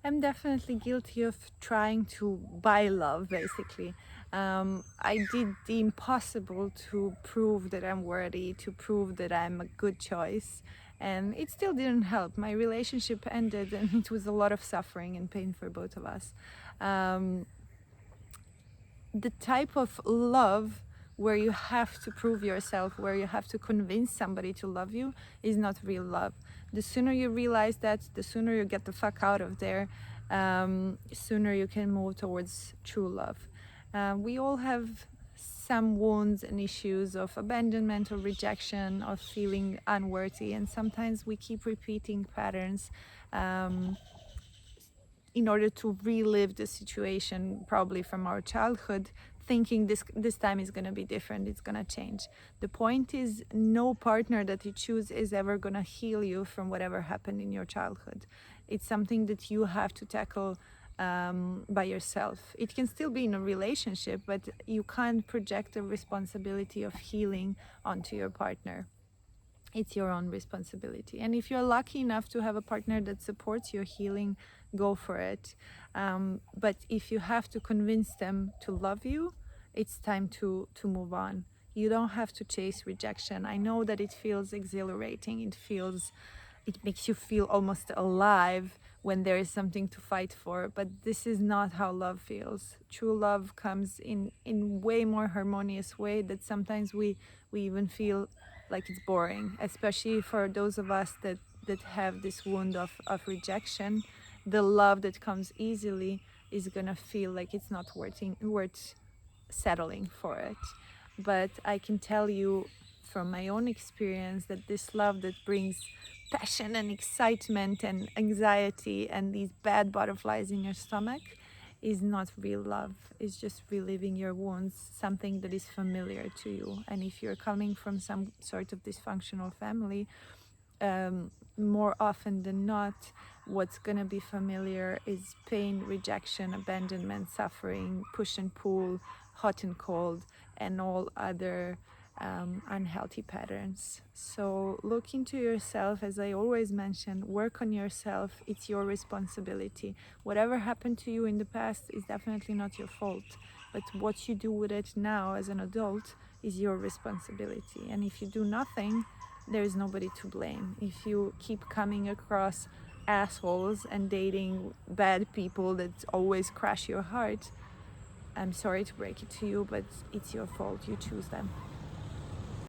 I'm definitely guilty of trying to buy love, basically. I did the impossible to prove that I'm worthy, to prove that I'm a good choice, and it still didn't help. My relationship ended, and it was a lot of suffering and pain for both of us. Um, the type of love where you have to prove yourself, where you have to convince somebody to love you, is not real love. The sooner you realize that, the sooner you get the fuck out of there, sooner you can move towards true love. We all have some wounds and issues of abandonment or rejection, of feeling unworthy, and sometimes we keep repeating patterns. In order to relive the situation, probably from our childhood, thinking this time is going to be different, it's going to change. The point is, no partner that you choose is ever going to heal you from whatever happened in your childhood. It's something that you have to tackle by yourself. It can still be in a relationship, but you can't project the responsibility of healing onto your partner. It's your own responsibility. And if you're lucky enough to have a partner that supports your healing, go for it. But if you have to convince them to love you, it's time to move on. You don't have to chase rejection. I know that it feels exhilarating. It makes you feel almost alive when there is something to fight for, but this is not how love feels. True love comes in way more harmonious way that sometimes we even feel like it's boring, especially for those of us that have this wound of rejection. The love that comes easily is gonna feel like it's not worth settling for it. But I can tell you from my own experience that this love that brings passion and excitement and anxiety and these bad butterflies in your stomach is not real love. It's just reliving your wounds, something that is familiar to you. And if you're coming from some sort of dysfunctional family, more often than not, what's going to be familiar is pain, rejection, abandonment, suffering, push and pull, hot and cold, and all other unhealthy patterns. So look into yourself, as I always mention, work on yourself. It's your responsibility. Whatever happened to you in the past is definitely not your fault, but what you do with it now as an adult is your responsibility. And if you do nothing, there is nobody to blame. If you keep coming across assholes and dating bad people that always crush your heart, I'm sorry to break it to you, but it's your fault. You choose them.